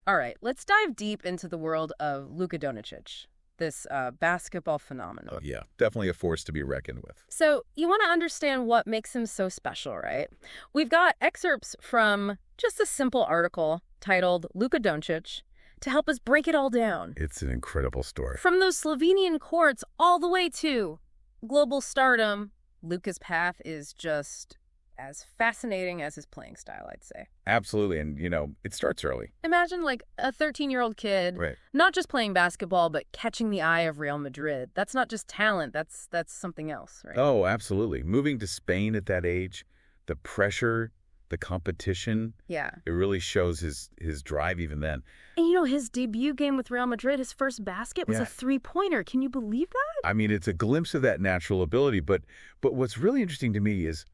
All right, let's dive deep into the world of Luka Dončić, this basketball phenomenon. Oh, yeah, definitely a force to be reckoned with. So you want to understand what makes him so special, right? We've got excerpts from just a simple article titled Luka Dončić to help us break it all down. It's an incredible story. From those Slovenian courts all the way to global stardom, Luka's path is just as fascinating as his playing style, I'd say. Absolutely, and, it starts early. Imagine like a 13-year-old kid, Right. not just playing basketball, but catching the eye of Real Madrid. That's not just talent, that's something else, right? Oh, absolutely. Moving to Spain at that age, the pressure, the competition, Yeah. it really shows his drive even then. And his debut game with Real Madrid, his first basket was Yeah. a three-pointer. Can you believe that? I mean, it's a glimpse of that natural ability, but what's really interesting to me is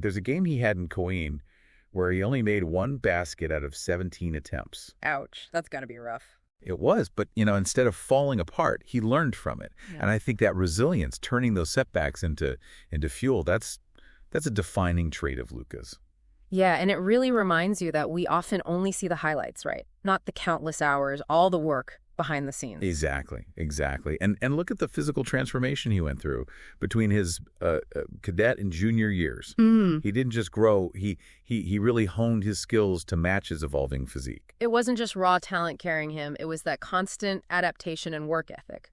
there's a game he had in Coin where he only made one basket out of 17 attempts. Ouch. That's got to be rough. It was, but, instead of falling apart, he learned from it. Yeah. And I think that resilience, turning those setbacks into fuel, that's a defining trait of Luka's. Yeah, and it really reminds you that we often only see the highlights, right? Not the countless hours, all the work behind the scenes. Exactly. And look at the physical transformation he went through between his cadet and junior years. He didn't just grow, he really honed his skills to match his evolving physique. It wasn't just raw talent carrying him, it was that constant adaptation and work ethic.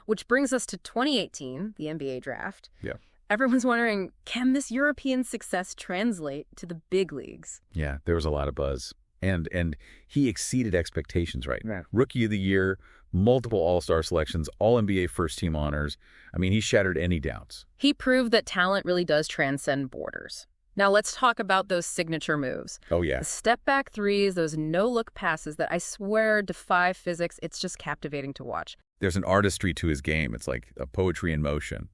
Which brings us to 2018, the NBA draft. Yeah. Everyone's wondering, can this European success translate to the big leagues? Yeah, there was a lot of buzz. And he exceeded expectations, right? Yeah. Rookie of the Year, multiple All-Star selections, All-NBA first-team honors. I mean, he shattered any doubts. He proved that talent really does transcend borders. Now let's talk about those signature moves. Oh, yeah. The step-back threes, those no-look passes that I swear defy physics. It's just captivating to watch. There's an artistry to his game. It's like a poetry in motion.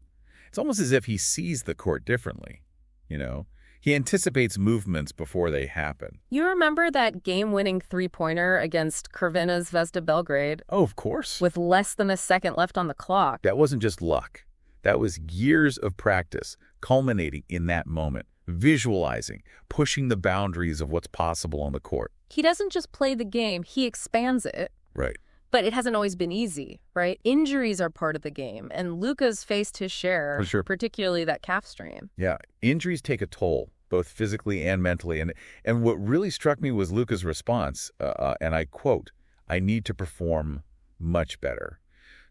It's almost as if he sees the court differently, He anticipates movements before they happen. You remember that game-winning three-pointer against Crvena Zvezda Belgrade? Oh, of course. With less than a second left on the clock. That wasn't just luck. That was years of practice culminating in that moment, visualizing, pushing the boundaries of what's possible on the court. He doesn't just play the game, he expands it. Right. But it hasn't always been easy, right? Injuries are part of the game, and Luka's faced his share, For sure. particularly that calf strain. Yeah, injuries take a toll, both physically and mentally. And what really struck me was Luka's response, and I quote, "I need to perform much better."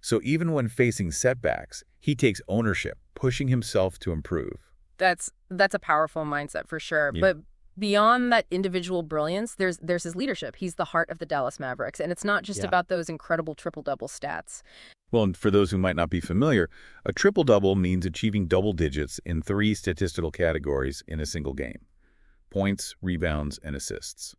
So even when facing setbacks, he takes ownership, pushing himself to improve. That's a powerful mindset for sure. Yeah. But beyond that individual brilliance, there's his leadership. He's the heart of the Dallas Mavericks, and it's not just Yeah. about those incredible triple-double stats. Well, and for those who might not be familiar, a triple-double means achieving double digits in 3 statistical categories in a single game: points, rebounds, and assists.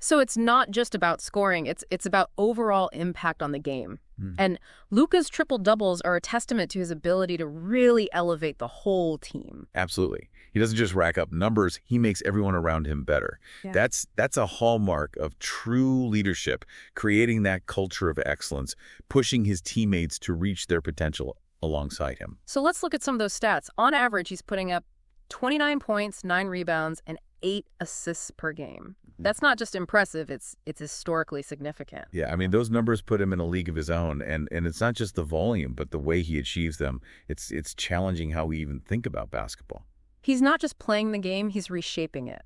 So it's not just about scoring, it's about overall impact on the game. And Luka's triple-doubles are a testament to his ability to really elevate the whole team. Absolutely. He doesn't just rack up numbers, he makes everyone around him better. Yeah. That's a hallmark of true leadership, creating that culture of excellence, pushing his teammates to reach their potential alongside him. So let's look at some of those stats. On average, he's putting up 29 points, 9 rebounds, and 8 assists per game. That's not just impressive, it's historically significant. Yeah, I mean, those numbers put him in a league of his own, and it's not just the volume, but the way he achieves them. It's challenging how we even think about basketball. He's not just playing the game, he's reshaping it.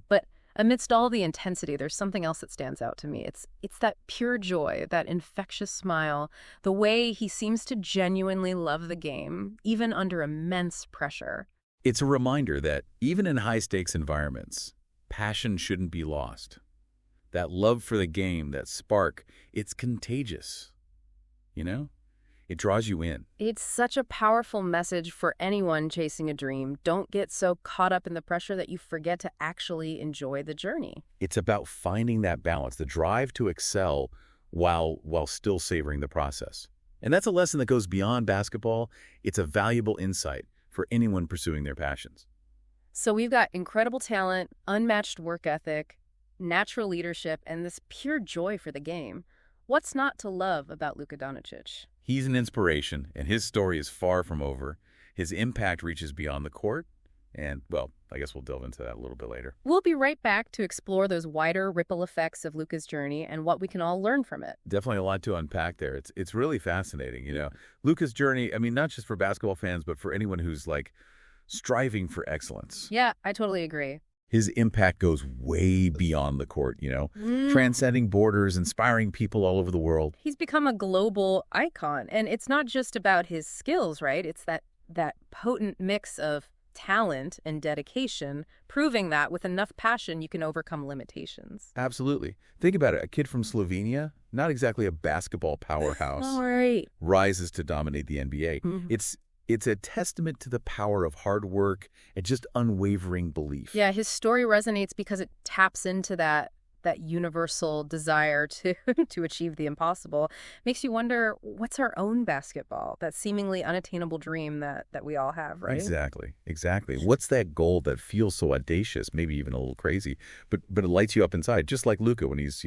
But amidst all the intensity, there's something else that stands out to me. It's that pure joy, that infectious smile, the way he seems to genuinely love the game, even under immense pressure. It's a reminder that even in high-stakes environments, passion shouldn't be lost. That love for the game, that spark, it's contagious. It draws you in. It's such a powerful message for anyone chasing a dream. Don't get so caught up in the pressure that you forget to actually enjoy the journey. It's about finding that balance, the drive to excel while still savoring the process. And that's a lesson that goes beyond basketball. It's a valuable insight for anyone pursuing their passions. So we've got incredible talent, unmatched work ethic, natural leadership, and this pure joy for the game. What's not to love about Luka Dončić? He's an inspiration, and his story is far from over. His impact reaches beyond the court, And, well, I guess we'll delve into that a little bit later. We'll be right back to explore those wider ripple effects of Luka's journey and what we can all learn from it. Definitely a lot to unpack there. It's really fascinating, Luka's journey, I mean, not just for basketball fans, but for anyone who's, striving for excellence. Yeah, I totally agree. His impact goes way beyond the court, transcending borders, inspiring people all over the world. He's become a global icon, and it's not just about his skills, right? It's that potent mix of talent and dedication, proving that with enough passion you can overcome limitations. Absolutely. Think about it. A kid from Slovenia, not exactly a basketball powerhouse, Right. rises to dominate the NBA. Mm-hmm. It's a testament to the power of hard work and just unwavering belief. Yeah, his story resonates because it taps into that universal desire to achieve the impossible. Makes you wonder, what's our own basketball, that seemingly unattainable dream that we all have, right? Exactly. What's that goal that feels so audacious, maybe even a little crazy, but it lights you up inside, just like Luka when he's,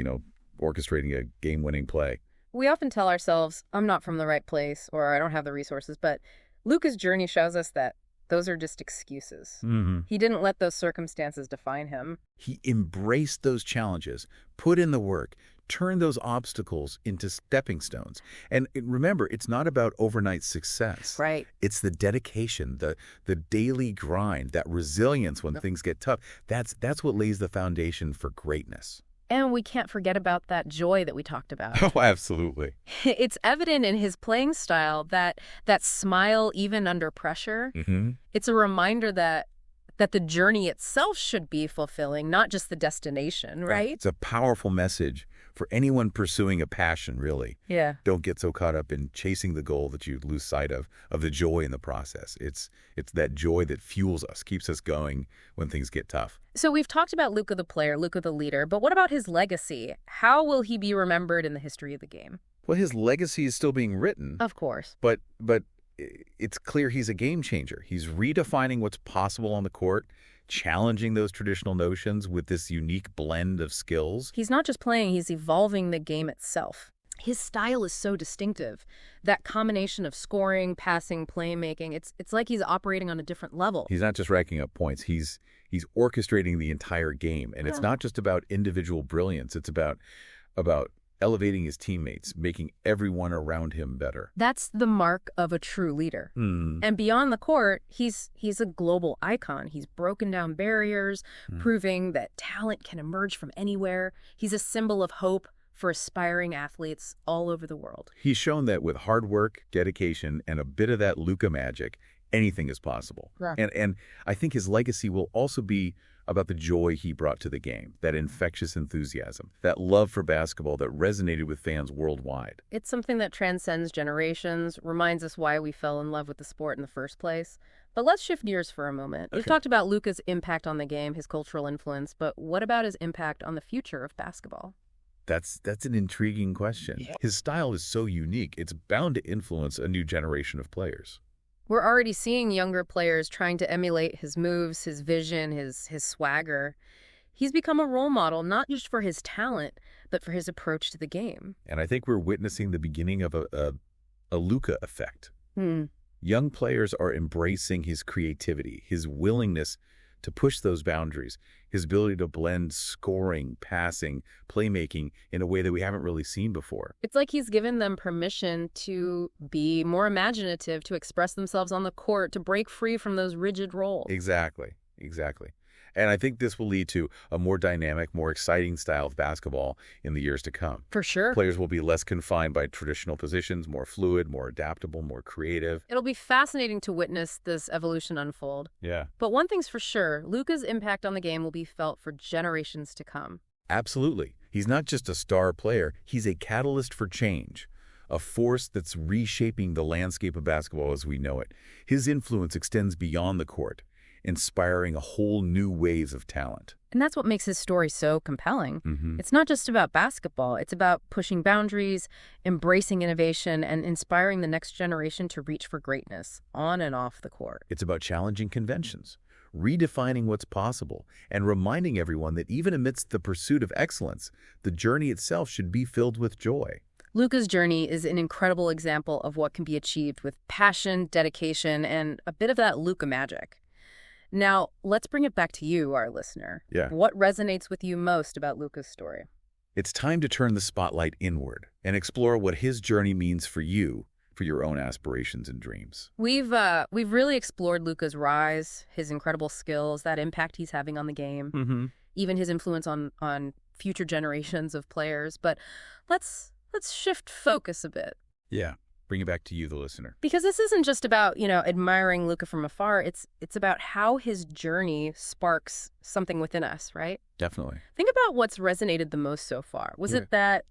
orchestrating a game-winning play. We often tell ourselves, I'm not from the right place, or I don't have the resources, but Luka's journey shows us that those are just excuses. Mm-hmm. He didn't let those circumstances define him. He embraced those challenges, put in the work, turned those obstacles into stepping stones. And remember, it's not about overnight success. Right. It's the dedication, the daily grind, that resilience when things get tough. That's what lays the foundation for greatness. And we can't forget about that joy that we talked about. Oh, absolutely. It's evident in his playing style, that smile even under pressure. Mm-hmm. It's a reminder that the journey itself should be fulfilling, not just the destination, right? It's a powerful message for anyone pursuing a passion, really. Yeah. Don't get so caught up in chasing the goal that you lose sight of the joy in the process. It's that joy that fuels us, keeps us going when things get tough. So we've talked about Luka the player, Luka the leader, but what about his legacy? How will he be remembered in the history of the game? Well, his legacy is still being written. Of course. But it's clear he's a game changer. He's redefining what's possible on the court, challenging those traditional notions with this unique blend of skills. He's not just playing, he's evolving the game itself. His style is so distinctive. That combination of scoring, passing, playmaking, it's like he's operating on a different level. He's not just racking up points. He's orchestrating the entire game. And it's not just about individual brilliance. It's about elevating his teammates, making everyone around him better. That's the mark of a true leader. And beyond the court, he's a global icon. He's broken down barriers, proving that talent can emerge from anywhere. He's a symbol of hope for aspiring athletes all over the world. He's shown that with hard work, dedication, and a bit of that Luka magic, anything is possible. Yeah. And I think his legacy will also be about the joy he brought to the game, that infectious enthusiasm, that love for basketball that resonated with fans worldwide. It's something that transcends generations, reminds us why we fell in love with the sport in the first place. But let's shift gears for a moment. Okay. We've talked about Luka's impact on the game, his cultural influence, but what about his impact on the future of basketball? That's an intriguing question. Yeah. His style is so unique, it's bound to influence a new generation of players. We're already seeing younger players trying to emulate his moves, his vision, his swagger. He's become a role model, not just for his talent, but for his approach to the game. And I think we're witnessing the beginning of a Luka effect. Young players are embracing his creativity, his willingness to push those boundaries, his ability to blend scoring, passing, playmaking in a way that we haven't really seen before. It's like he's given them permission to be more imaginative, to express themselves on the court, to break free from those rigid roles. Exactly. And I think this will lead to a more dynamic, more exciting style of basketball in the years to come. For sure. Players will be less confined by traditional positions, more fluid, more adaptable, more creative. It'll be fascinating to witness this evolution unfold. Yeah. But one thing's for sure, Luka's impact on the game will be felt for generations to come. Absolutely. He's not just a star player, he's a catalyst for change, a force that's reshaping the landscape of basketball as we know it. His influence extends beyond the court, inspiring a whole new wave of talent. And that's what makes his story so compelling. It's not just about basketball. It's about pushing boundaries, embracing innovation, and inspiring the next generation to reach for greatness on and off the court. It's about challenging conventions, redefining what's possible, and reminding everyone that even amidst the pursuit of excellence, the journey itself should be filled with joy. Luka's journey is an incredible example of what can be achieved with passion, dedication, and a bit of that Luka magic. Now, let's bring it back to you, our listener. Yeah. What resonates with you most about Luka's story? It's time to turn the spotlight inward and explore what his journey means for you, for your own aspirations and dreams. We've really explored Luka's rise, his incredible skills, that impact he's having on the game, even his influence on future generations of players. But let's shift focus a bit. Yeah. Bring it back to you, the listener. Because this isn't just about, admiring Luka from afar. It's about how his journey sparks something within us, right? Definitely. Think about what's resonated the most so far. Was it that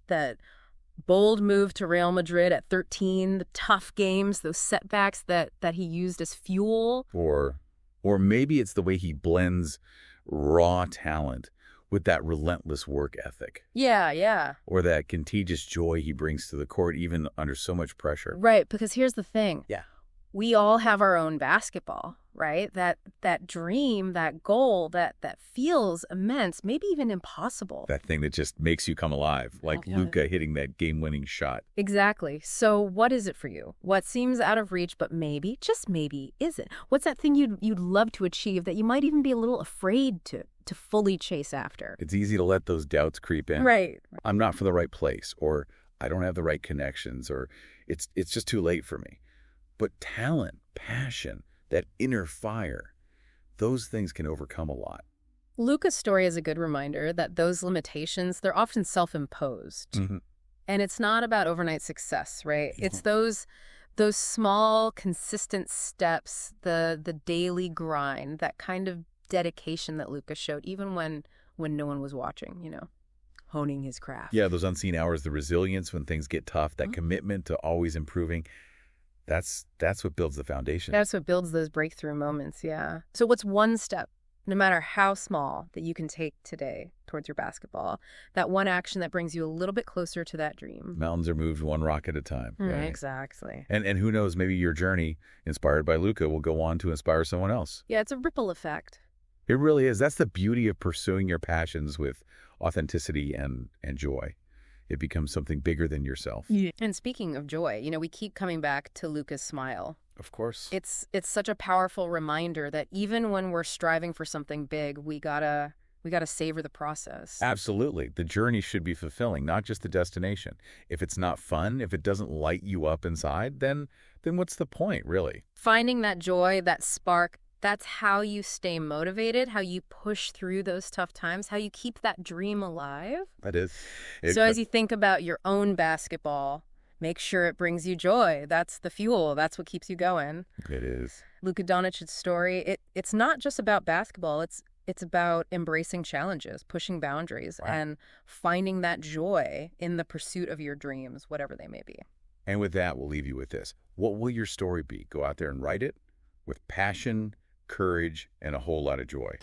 bold move to Real Madrid at 13, the tough games, those setbacks that he used as fuel? Or maybe it's the way he blends raw talent with that relentless work ethic. Yeah. Or that contagious joy he brings to the court even under so much pressure. Right, because here's the thing. Yeah. We all have our own basketball, right? That dream, that goal, that feels immense, maybe even impossible. That thing that just makes you come alive, like Luka hitting that game-winning shot. Exactly. So what is it for you? What seems out of reach, but maybe, just maybe, isn't? What's that thing you'd love to achieve that you might even be a little afraid to fully chase after? It's easy to let those doubts creep in. Right. I'm not for the right place, or I don't have the right connections, or it's just too late for me. But talent, passion, that inner fire, those things can overcome a lot. Luka's story is a good reminder that those limitations, they're often self-imposed. And it's not about overnight success, right? It's those small, consistent steps, the daily grind, that kind of dedication that Luka showed, even when no one was watching, honing his craft. Yeah, those unseen hours, the resilience when things get tough, that commitment to always improving. That's what builds the foundation. That's what builds those breakthrough moments, yeah. So what's one step, no matter how small, that you can take today towards your basketball? That one action that brings you a little bit closer to that dream. Mountains are moved one rock at a time. Right? Exactly. And who knows, maybe your journey, inspired by Luka, will go on to inspire someone else. Yeah, it's a ripple effect. It really is. That's the beauty of pursuing your passions with authenticity and joy. It becomes something bigger than yourself. Yeah. And speaking of joy, we keep coming back to Luka's smile. Of course. It's such a powerful reminder that even when we're striving for something big, we gotta savor the process. Absolutely. The journey should be fulfilling, not just the destination. If it's not fun, if it doesn't light you up inside, then what's the point, really? Finding that joy, that spark, that's how you stay motivated, how you push through those tough times, how you keep that dream alive. That is. So as you think about your own basketball, make sure it brings you joy. That's the fuel. That's what keeps you going. It is. Luka Dončić's story, it's not just about basketball. It's about embracing challenges, pushing boundaries, and finding that joy in the pursuit of your dreams, whatever they may be. And with that, we'll leave you with this. What will your story be? Go out there and write it with passion, courage, and a whole lot of joy.